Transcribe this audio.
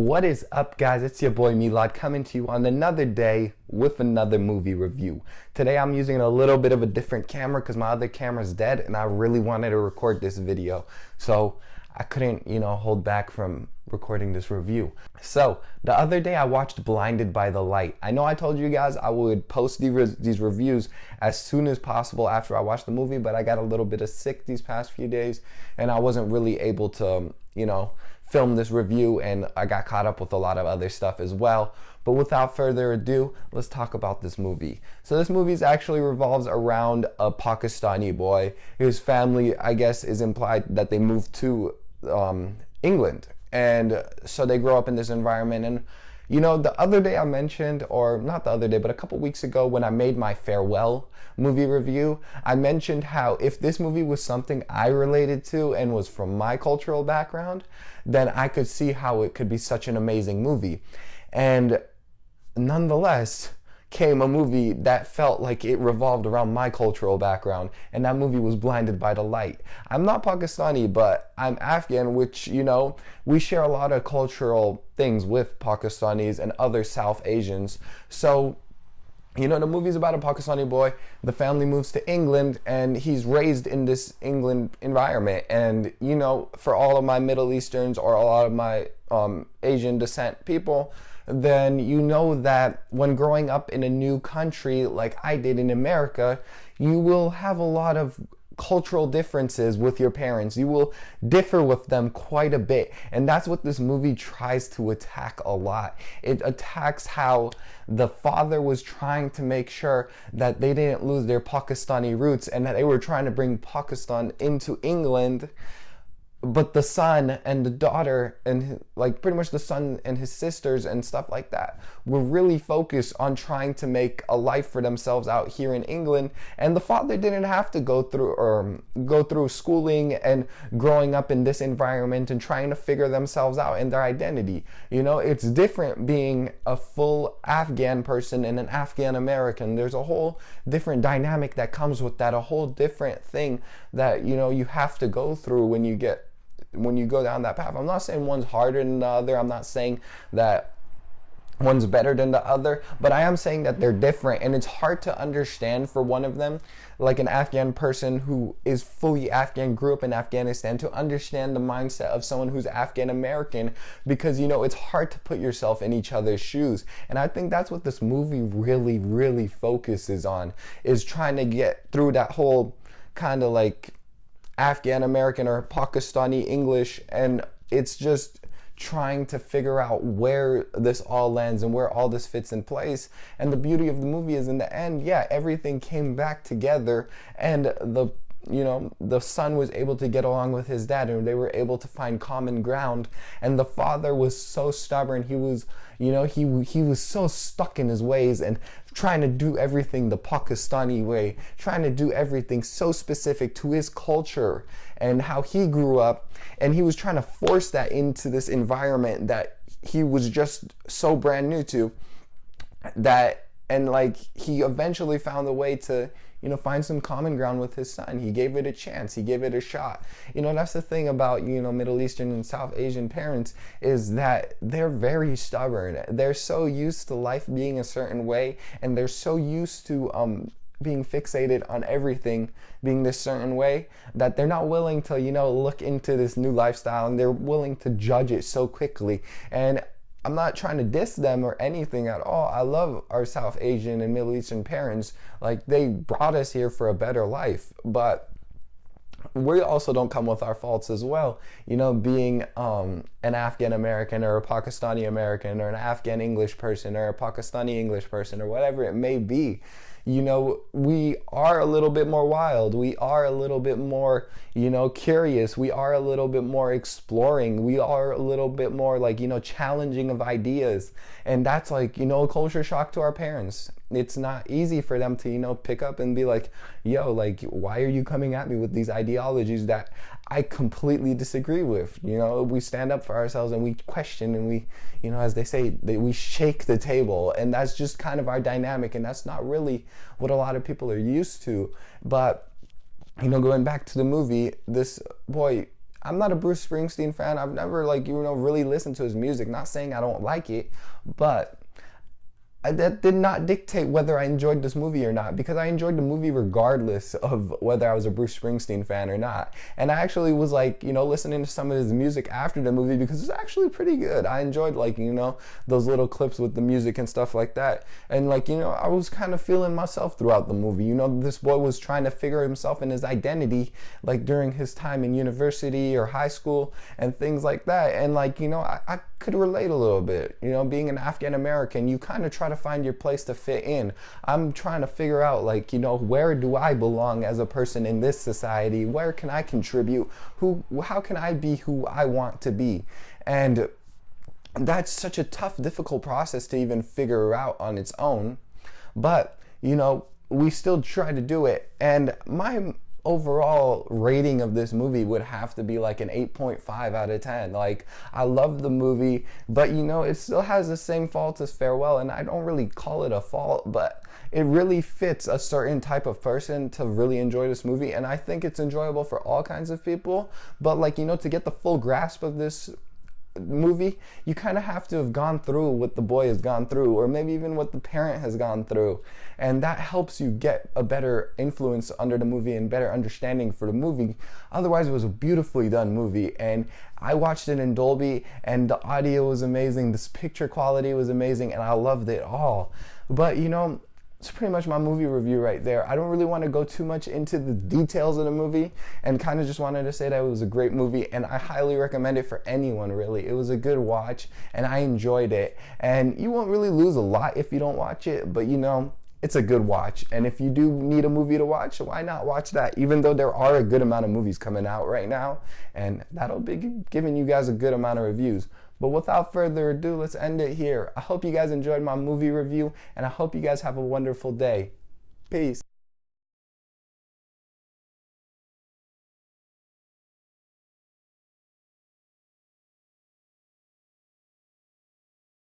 What is up, guys? It's your boy Milad coming to you on another day with another movie review. Today I'm using a little bit of a different camera because my other camera's dead and I really wanted to record this video. So I couldn't, hold back from recording this review. So the other day I watched Blinded by the Light. I know I told you guys I would post these reviews as soon as possible after I watched the movie, but I got a little bit of sick these past few days and I wasn't really able to, film this review, and I got caught up with a lot of other stuff as well. But without further ado, let's talk about this movie. So this movie actually revolves around a Pakistani boy. His family, I guess, is implied that they moved to England. And so they grow up in this environment. And the other day I mentioned, or not the other day, but a couple weeks ago when I made my farewell movie review, I mentioned how if this movie was something I related to and was from my cultural background, then I could see how it could be such an amazing movie. And nonetheless, came a movie that felt like it revolved around my cultural background, and that movie was Blinded by the Light. I'm not Pakistani, but I'm Afghan, which, we share a lot of cultural things with Pakistanis and other South Asians. So, the movie's about a Pakistani boy. The family moves to England, and he's raised in this England environment. And, for all of my Middle Easterns or a lot of my Asian descent people, then you know that when growing up in a new country like I did in America, you will have a lot of cultural differences with your parents. You will differ with them quite a bit, and that's what this movie tries to attack a lot. It attacks how the father was trying to make sure that they didn't lose their Pakistani roots and that they were trying to bring Pakistan into England. But the son and the daughter and pretty much the son and his sisters and stuff like that were really focused on trying to make a life for themselves out here in England. And the father didn't have to go through schooling and growing up in this environment and trying to figure themselves out in their identity. It's different being a full Afghan person and an Afghan American. There's a whole different dynamic that comes with that, a whole different thing that, you have to go through when you go down that path. I'm not saying one's harder than the other. I'm not saying that one's better than the other, but I am saying that they're different, and it's hard to understand for one of them, like an Afghan person who is fully Afghan, grew up in Afghanistan, to understand the mindset of someone who's Afghan American, because it's hard to put yourself in each other's shoes. And I think that's what this movie really, really focuses on, is trying to get through that whole kind of Afghan American or Pakistani English, and it's just trying to figure out where this all lands and where all this fits in place. And the beauty of the movie is, in the end, everything came back together, and the son was able to get along with his dad, and they were able to find common ground. And the father was so stubborn. He was, he was so stuck in his ways and trying to do everything the Pakistani way, trying to do everything so specific to his culture and how he grew up. And he was trying to force that into this environment that he was just so brand new to, and he eventually found a way to, find some common ground with his son. He gave it a chance. He gave it a shot. That's the thing about, Middle Eastern and South Asian parents, is that they're very stubborn. They're so used to life being a certain way, and they're so used to being fixated on everything being this certain way, that they're not willing to, look into this new lifestyle, and they're willing to judge it so quickly. And I'm not trying to diss them or anything at all. I love our South Asian and Middle Eastern parents. They brought us here for a better life. But we also don't come with our faults as well. Being an Afghan American or a Pakistani American or an Afghan English person or a Pakistani English person or whatever it may be. We are a little bit more wild. We are a little bit more, curious. We are a little bit more exploring. We are a little bit more challenging of ideas. And that's a culture shock to our parents. It's not easy for them to, pick up and be like, yo, why are you coming at me with these ideologies that I completely disagree with? We stand up for ourselves and we question, and we, as they say, we shake the table. And that's just kind of our dynamic. And that's not really what a lot of people are used to. But, going back to the movie, this boy, I'm not a Bruce Springsteen fan. I've never, like, really listened to his music. Not saying I don't like it, but that did not dictate whether I enjoyed this movie or not, because I enjoyed the movie regardless of whether I was a Bruce Springsteen fan or not. And I actually was like, listening to some of his music after the movie because it's actually pretty good. I enjoyed, like, those little clips with the music and stuff like that. And, like, I was kind of feeling myself throughout the movie. This boy was trying to figure himself and his identity, like, during his time in university or high school and things like that. And, like, I could relate a little bit. Being an Afghan American, you kind of try to find your place to fit in. I'm trying to figure out, like, where do I belong as a person in this society? Where can I contribute? How can I be who I want to be? And that's such a tough, difficult process to even figure out on its own. But, we still try to do it. And my overall rating of this movie would have to be like an 8.5 out of 10. Like, I love the movie, but it still has the same faults as Farewell, and I don't really call it a fault, but it really fits a certain type of person to really enjoy this movie, and I think it's enjoyable for all kinds of people. But, like, to get the full grasp of this movie, you kind of have to have gone through what the boy has gone through, or maybe even what the parent has gone through, and that helps you get a better influence under the movie and better understanding for the movie. Otherwise, it was a beautifully done movie, and I watched it in Dolby, and the audio was amazing, this picture quality was amazing, and I loved it all. But it's pretty much my movie review right there. I don't really want to go too much into the details of the movie, and kind of just wanted to say that it was a great movie, and I highly recommend it for anyone, really. It was a good watch, and I enjoyed it. And you won't really lose a lot if you don't watch it, but it's a good watch. And if you do need a movie to watch, why not watch that? Even though there are a good amount of movies coming out right now, and that'll be giving you guys a good amount of reviews. But without further ado, let's end it here. I hope you guys enjoyed my movie review, and I hope you guys have a wonderful day. Peace.